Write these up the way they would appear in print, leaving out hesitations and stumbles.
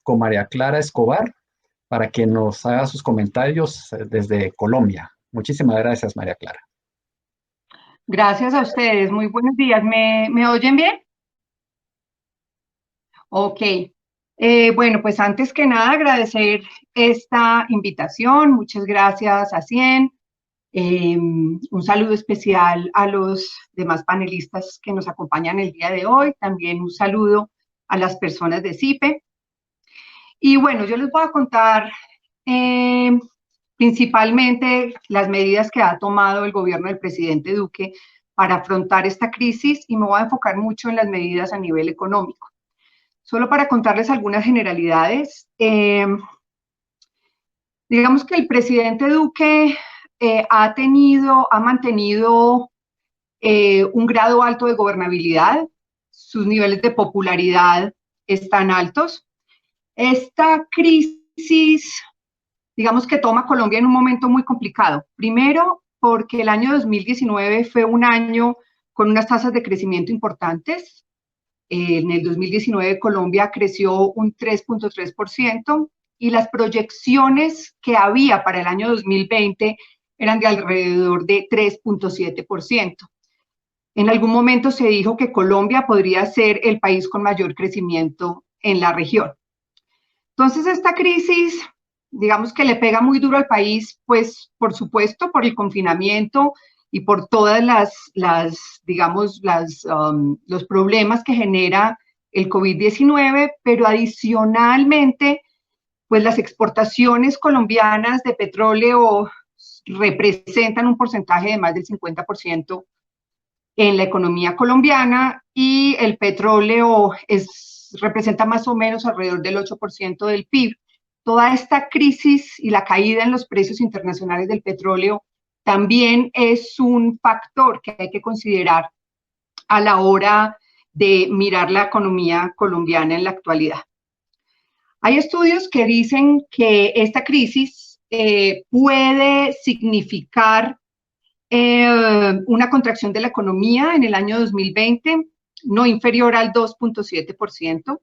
con María Clara Escobar para que nos haga sus comentarios desde Colombia. Muchísimas gracias, María Clara. Gracias a ustedes, muy buenos días. ¿Me oyen bien? Ok. Bueno, pues antes que nada agradecer esta invitación. Muchas gracias a Cien. Un saludo especial a los demás panelistas que nos acompañan el día de hoy. También un saludo a las personas de CIPE. Y bueno, yo les voy a contar principalmente las medidas que ha tomado el gobierno del presidente Duque para afrontar esta crisis y me voy a enfocar mucho en las medidas a nivel económico. Solo para contarles algunas generalidades, digamos que el presidente Duque ha mantenido un grado alto de gobernabilidad, sus niveles de popularidad están altos. Esta crisis, digamos que toma a Colombia en un momento muy complicado. Primero, porque el año 2019 fue un año con unas tasas de crecimiento importantes. En el 2019 Colombia creció un 3.3% y las proyecciones que había para el año 2020 eran de alrededor de 3.7%. En algún momento se dijo que Colombia podría ser el país con mayor crecimiento en la región. Entonces, esta crisis, digamos que le pega muy duro al país, pues, por supuesto, por el confinamiento y por todas los problemas que genera el COVID-19, pero adicionalmente, pues las exportaciones colombianas de petróleo representan un porcentaje de más del 50% en la economía colombiana y el petróleo representa más o menos alrededor del 8% del PIB. Toda esta crisis y la caída en los precios internacionales del petróleo también es un factor que hay que considerar a la hora de mirar la economía colombiana en la actualidad. Hay estudios que dicen que esta crisis puede significar una contracción de la economía en el año 2020, no inferior al 2.7%.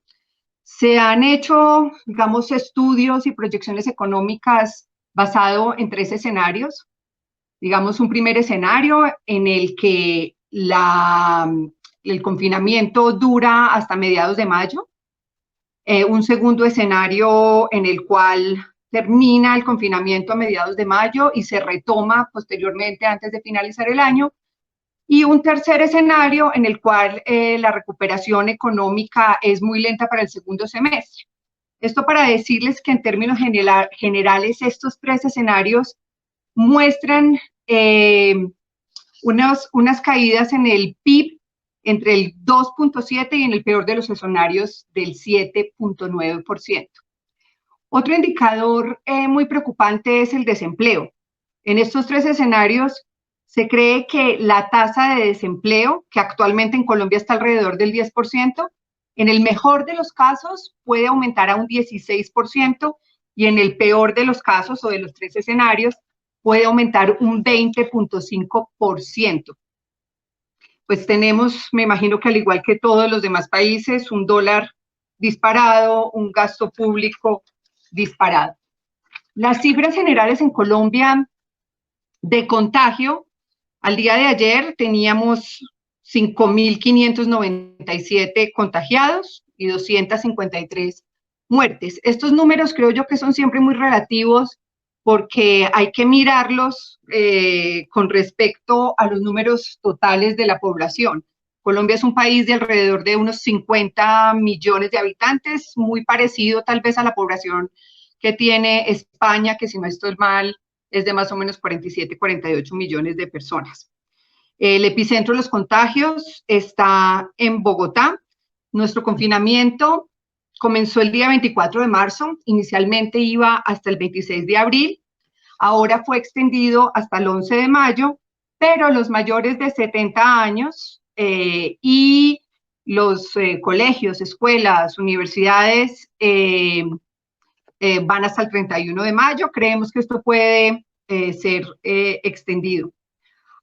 Se han hecho, digamos, estudios y proyecciones económicas basado en 3 escenarios. Digamos, un primer escenario en el que el confinamiento dura hasta mediados de mayo. Un segundo escenario en el cual termina el confinamiento a mediados de mayo y se retoma posteriormente antes de finalizar el año. Y un tercer escenario en el cual la recuperación económica es muy lenta para el segundo semestre. Esto para decirles que en términos generales estos 3 escenarios muestran unas caídas en el PIB entre el 2.7 y en el peor de los escenarios del 7.9%. Otro indicador muy preocupante es el desempleo. En estos 3 escenarios se cree que la tasa de desempleo, que actualmente en Colombia está alrededor del 10%, en el mejor de los casos puede aumentar a un 16% y en el peor de los casos o de los 3 escenarios puede aumentar un 20.5%. Pues tenemos, me imagino que al igual que todos los demás países, un dólar disparado, un gasto público disparado. Las cifras generales en Colombia de contagio, al día de ayer teníamos 5.597 contagiados y 253 muertes. Estos números creo yo que son siempre muy relativos porque hay que mirarlos con respecto a los números totales de la población. Colombia es un país de alrededor de unos 50 millones de habitantes, muy parecido tal vez a la población que tiene España, que si no estoy mal, es de más o menos 47, 48 millones de personas. El epicentro de los contagios está en Bogotá. Nuestro confinamiento comenzó el día 24 de marzo, inicialmente iba hasta el 26 de abril, ahora fue extendido hasta el 11 de mayo, pero los mayores de 70 años y los colegios, escuelas, universidades van hasta el 31 de mayo. Creemos que esto puede ser extendido.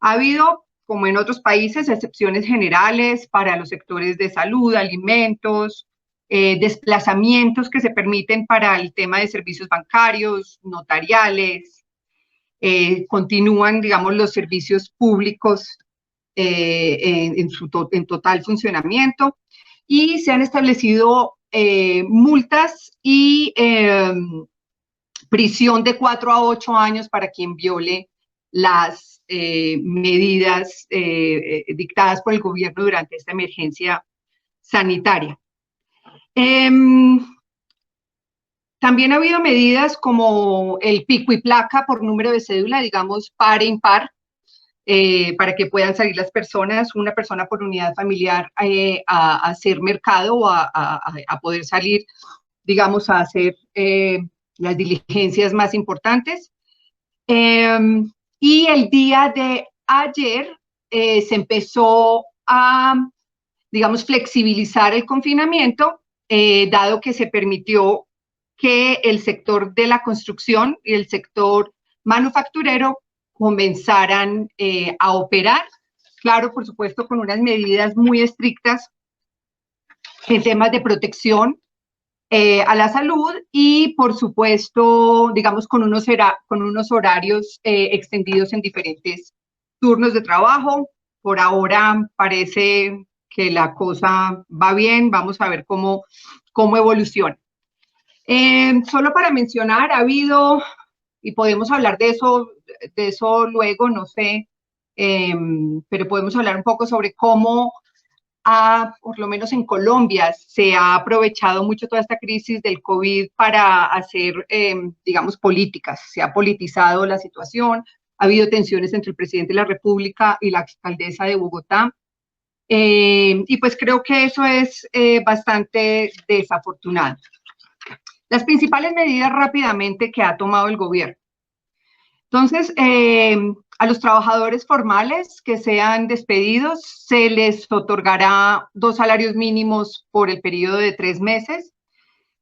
Ha habido, como en otros países, excepciones generales para los sectores de salud, alimentos, desplazamientos que se permiten para el tema de servicios bancarios, notariales, continúan, digamos, los servicios públicos en total funcionamiento, y se han establecido multas y prisión de 4 a 8 años para quien viole las medidas dictadas por el gobierno durante esta emergencia sanitaria. También ha habido medidas como el pico y placa por número de cédula, digamos par e impar, para que puedan salir las personas, una persona por unidad familiar, a hacer mercado o a poder salir, digamos, a hacer las diligencias más importantes. Y el día de ayer se empezó a, digamos, flexibilizar el confinamiento, dado que se permitió que el sector de la construcción y el sector manufacturero comenzaran a operar, claro, por supuesto, con unas medidas muy estrictas en temas de protección a la salud y, por supuesto, digamos, con unos horarios extendidos en diferentes turnos de trabajo. Por ahora parece que la cosa va bien, vamos a ver cómo evoluciona. Solo para mencionar, ha habido, y podemos hablar de eso luego, no sé, pero podemos hablar un poco sobre cómo, por lo menos en Colombia, se ha aprovechado mucho toda esta crisis del COVID para hacer, digamos, políticas. Se ha politizado la situación, ha habido tensiones entre el presidente de la República y la alcaldesa de Bogotá, y pues creo que eso es bastante desafortunado. Las principales medidas rápidamente que ha tomado el gobierno. Entonces, a los trabajadores formales que sean despedidos se les otorgará 2 salarios mínimos por el periodo de 3 meses.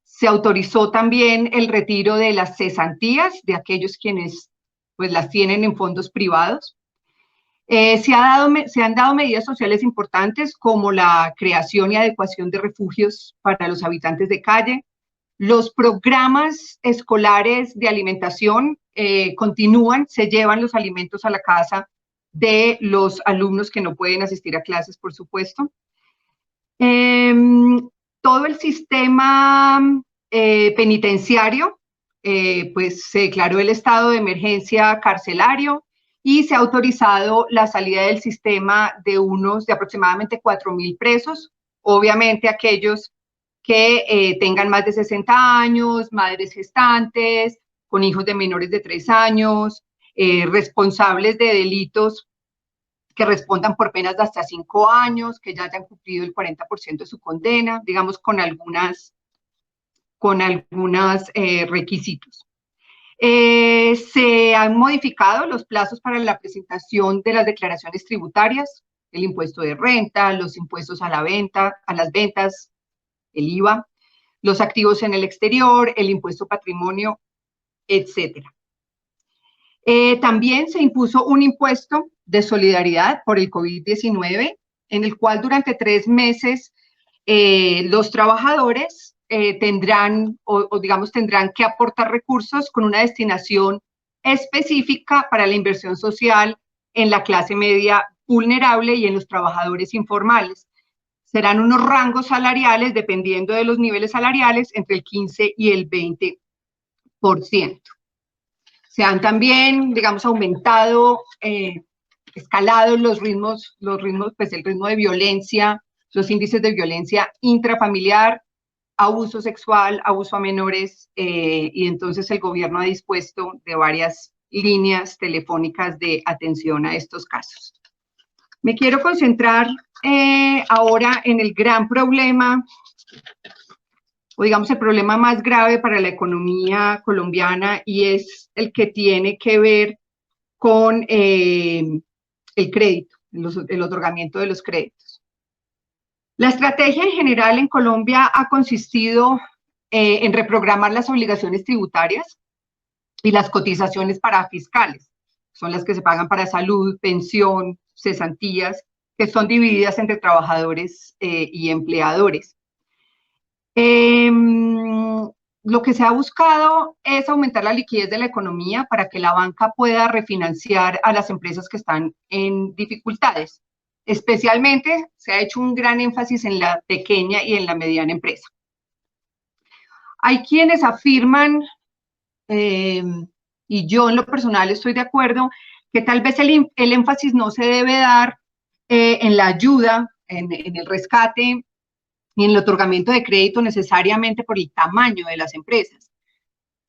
Se autorizó también el retiro de las cesantías de aquellos quienes pues las tienen en fondos privados. Se han dado medidas sociales importantes como la creación y adecuación de refugios para los habitantes de calle. Los programas escolares de alimentación continúan, se llevan los alimentos a la casa de los alumnos que no pueden asistir a clases, por supuesto. Todo el sistema penitenciario, pues se declaró el estado de emergencia carcelario y se ha autorizado la salida del sistema de aproximadamente 4.000 presos, obviamente aquellos que tengan más de 60 años, madres gestantes, con hijos de menores de 3 años, responsables de delitos que respondan por penas de hasta 5 años, que ya hayan cumplido el 40% de su condena, digamos, con algunos requisitos. Se han modificado los plazos para la presentación de las declaraciones tributarias, el impuesto de renta, los impuestos a las ventas, el IVA, los activos en el exterior, el impuesto patrimonio, etc. También se impuso un impuesto de solidaridad por el COVID-19, en el cual durante 3 meses los trabajadores tendrán que aportar recursos con una destinación específica para la inversión social en la clase media vulnerable y en los trabajadores informales. Serán unos rangos salariales, dependiendo de los niveles salariales, entre el 15 y el 20%. Se han también, digamos, aumentado, escalado los ritmos, pues el ritmo de violencia, los índices de violencia intrafamiliar, abuso sexual, abuso a menores, y entonces el gobierno ha dispuesto de varias líneas telefónicas de atención a estos casos. Me quiero concentrar ahora en el gran problema, o digamos el problema más grave para la economía colombiana, y es el que tiene que ver con el crédito, el otorgamiento de los créditos. La estrategia en general en Colombia ha consistido en reprogramar las obligaciones tributarias y las cotizaciones para fiscales, son las que se pagan para salud, pensión, cesantías, que son divididas entre trabajadores y empleadores. Lo que se ha buscado es aumentar la liquidez de la economía para que la banca pueda refinanciar a las empresas que están en dificultades. Especialmente se ha hecho un gran énfasis en la pequeña y en la mediana empresa. Hay quienes afirman, y yo en lo personal estoy de acuerdo, que tal vez el énfasis no se debe dar en la ayuda, en el rescate ni en el otorgamiento de crédito necesariamente por el tamaño de las empresas.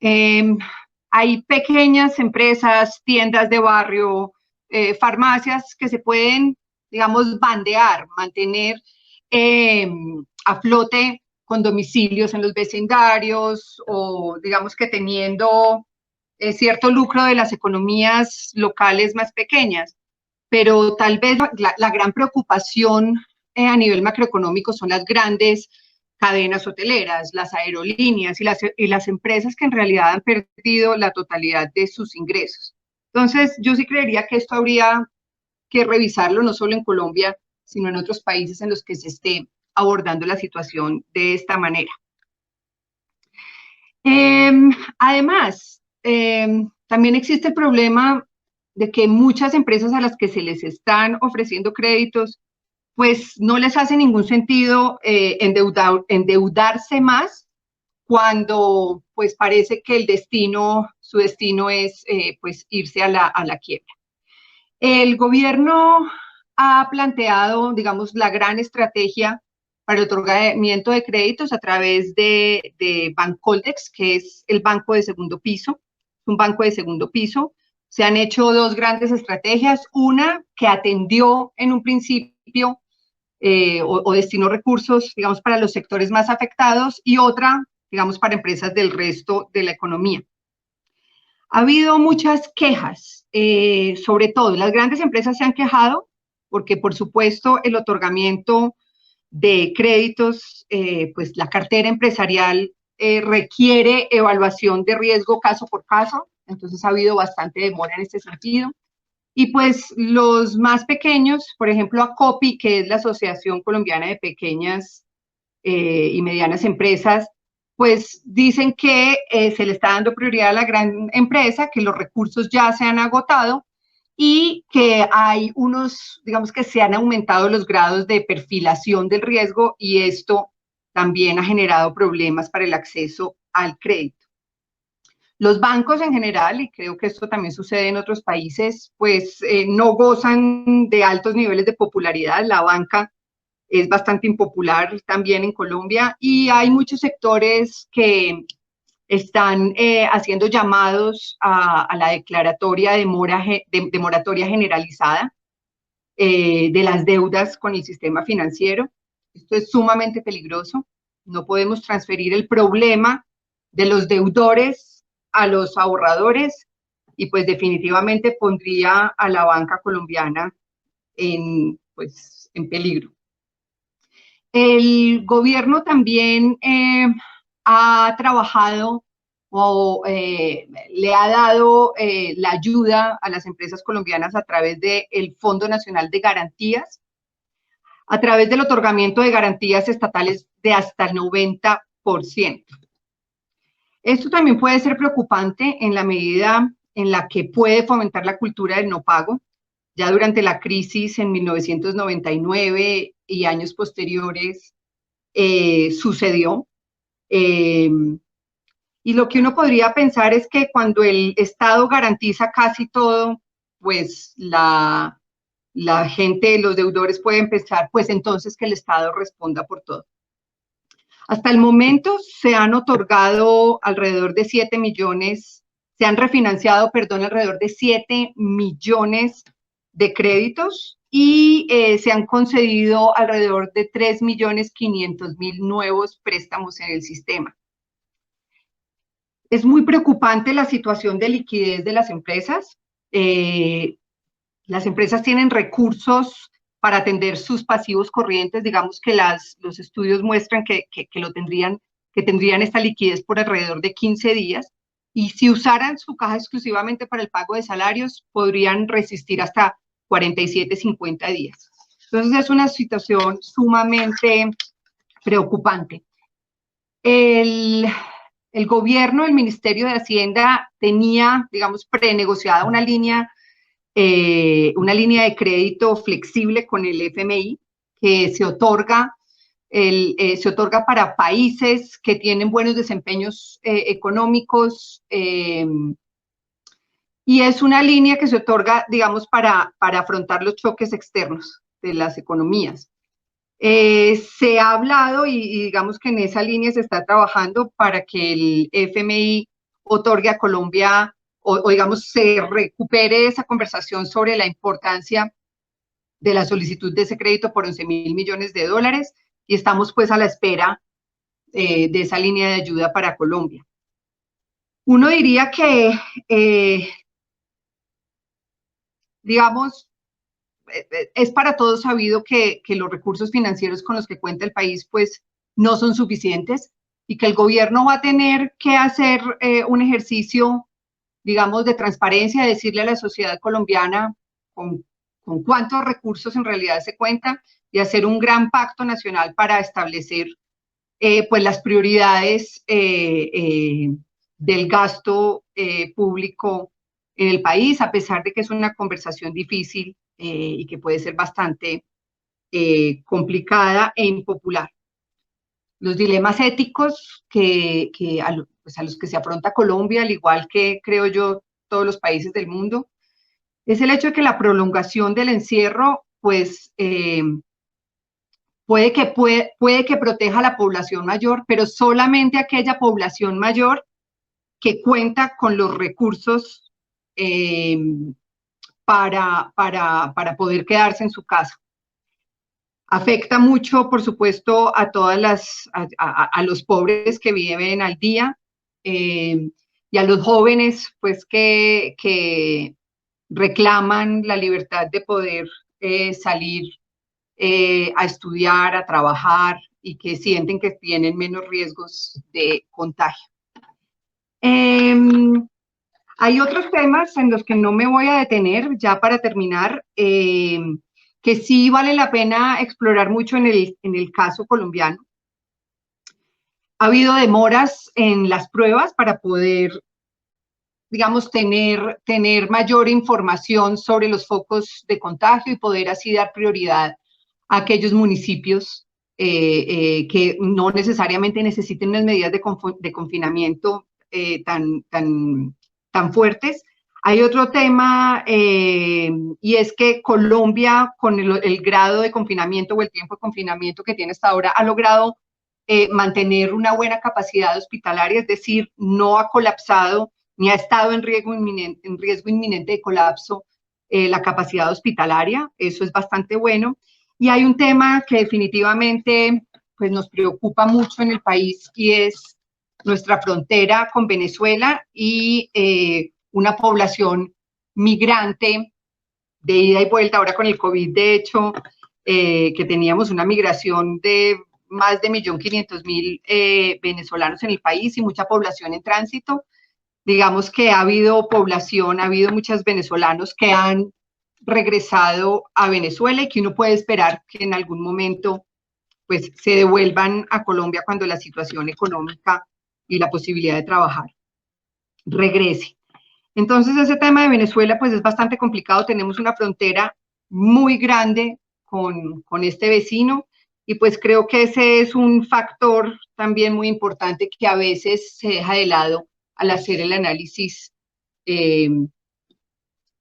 Hay pequeñas empresas, tiendas de barrio, farmacias que se pueden, digamos, bandear, mantener a flote con domicilios en los vecindarios o, digamos, que teniendo cierto lucro de las economías locales más pequeñas. Pero tal vez la gran preocupación a nivel macroeconómico son las grandes cadenas hoteleras, las aerolíneas y las empresas que en realidad han perdido la totalidad de sus ingresos. Entonces, yo sí creería que esto habría que revisarlo no solo en Colombia, sino en otros países en los que se esté abordando la situación de esta manera. Además, también existe el problema de que muchas empresas a las que se les están ofreciendo créditos, pues no les hace ningún sentido endeudarse más cuando pues parece que su destino es pues irse a la quiebra. El gobierno ha planteado, digamos, la gran estrategia para el otorgamiento de créditos a través de Bancoldex, que es el banco de segundo piso, un banco de segundo piso. Se han hecho dos grandes estrategias, una que atendió en un principio o destinó recursos, digamos, para los sectores más afectados y otra, digamos, para empresas del resto de la economía. Ha habido muchas quejas, sobre todo las grandes empresas se han quejado porque, por supuesto, el otorgamiento de créditos, pues la cartera empresarial requiere evaluación de riesgo caso por caso, entonces ha habido bastante demora en este sentido. Y pues los más pequeños, por ejemplo, ACOPI, que es la Asociación Colombiana de Pequeñas y Medianas Empresas, pues dicen que se le está dando prioridad a la gran empresa, que los recursos ya se han agotado y que hay unos, digamos que se han aumentado los grados de perfilación del riesgo y esto también ha generado problemas para el acceso al crédito. Los bancos en general, y creo que esto también sucede en otros países, pues no gozan de altos niveles de popularidad. La banca es bastante impopular también en Colombia y hay muchos sectores que están haciendo llamados a la declaratoria de moratoria generalizada de las deudas con el sistema financiero. Esto es sumamente peligroso. No podemos transferir el problema de los deudores a los ahorradores y pues definitivamente pondría a la banca colombiana pues, en peligro. El gobierno también ha trabajado o le ha dado la ayuda a las empresas colombianas a través del Fondo Nacional de Garantías, a través del otorgamiento de garantías estatales de hasta el 90%. Esto también puede ser preocupante en la medida en la que puede fomentar la cultura del no pago. Ya durante la crisis en 1999 y años posteriores sucedió. Y lo que uno podría pensar es que cuando el Estado garantiza casi todo, pues la gente, los deudores pueden pensar, pues entonces que el Estado responda por todo. Hasta el momento se han otorgado alrededor de 7 millones, se han refinanciado, perdón, alrededor de 7 millones de créditos y se han concedido alrededor de 3.500.000 nuevos préstamos en el sistema. Es muy preocupante la situación de liquidez de las empresas. Las empresas tienen recursos para atender sus pasivos corrientes, digamos que los estudios muestran que tendrían esta liquidez por alrededor de 15 días, y si usaran su caja exclusivamente para el pago de salarios, podrían resistir hasta 47, 50 días. Entonces es una situación sumamente preocupante. El, el gobierno, el Ministerio de Hacienda tenía, digamos, prenegociada una línea de crédito flexible con el FMI que se otorga para países que tienen buenos desempeños económicos, y es una línea que se otorga, digamos, para afrontar los choques externos de las economías. Se ha hablado y digamos que en esa línea se está trabajando para que el FMI otorgue a Colombia o digamos se recupere esa conversación sobre la importancia de la solicitud de ese crédito por 11.000 millones de dólares y estamos pues a la espera de esa línea de ayuda para Colombia. Uno diría que, digamos, es para todos sabido que los recursos financieros con los que cuenta el país pues no son suficientes y que el gobierno va a tener que hacer un ejercicio, digamos, de transparencia, decirle a la sociedad colombiana con cuántos recursos en realidad se cuenta y hacer un gran pacto nacional para establecer pues las prioridades del gasto público en el país, a pesar de que es una conversación difícil y que puede ser bastante complicada e impopular. Los dilemas éticos pues a los que se afronta Colombia, al igual que creo yo todos los países del mundo, es el hecho de que la prolongación del encierro pues puede que proteja a la población mayor, pero solamente aquella población mayor que cuenta con los recursos para poder quedarse en su casa. Afecta mucho, por supuesto, a los pobres que viven al día y a los jóvenes, pues, que reclaman la libertad de poder salir a estudiar, a trabajar y que sienten que tienen menos riesgos de contagio. Hay otros temas en los que no me voy a detener, ya para terminar, que sí vale la pena explorar mucho en el caso colombiano. Ha habido demoras en las pruebas para poder, digamos, tener mayor información sobre los focos de contagio y poder así dar prioridad a aquellos municipios que no necesariamente necesiten unas medidas de confinamiento tan fuertes. Hay otro tema y es que Colombia, con el grado de confinamiento o el tiempo de confinamiento que tiene hasta ahora, ha logrado mantener una buena capacidad hospitalaria, es decir, no ha colapsado ni ha estado en riesgo inminente de colapso la capacidad hospitalaria. Eso es bastante bueno. Y hay un tema que definitivamente pues, nos preocupa mucho en el país y es nuestra frontera con Venezuela y una población migrante de ida y vuelta. Ahora con el COVID, de hecho, que teníamos una migración de más de 1.500.000 venezolanos en el país y mucha población en tránsito. Digamos que ha habido muchos venezolanos que han regresado a Venezuela y que uno puede esperar que en algún momento pues se devuelvan a Colombia cuando la situación económica y la posibilidad de trabajar regrese. Entonces ese tema de Venezuela pues es bastante complicado, tenemos una frontera muy grande con este vecino y pues creo que ese es un factor también muy importante que a veces se deja de lado al hacer el análisis de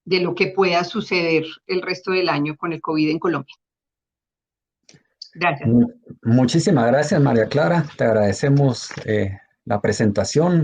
lo que pueda suceder el resto del año con el COVID en Colombia. Gracias. Muchísimas gracias, María Clara. Te agradecemos la presentación.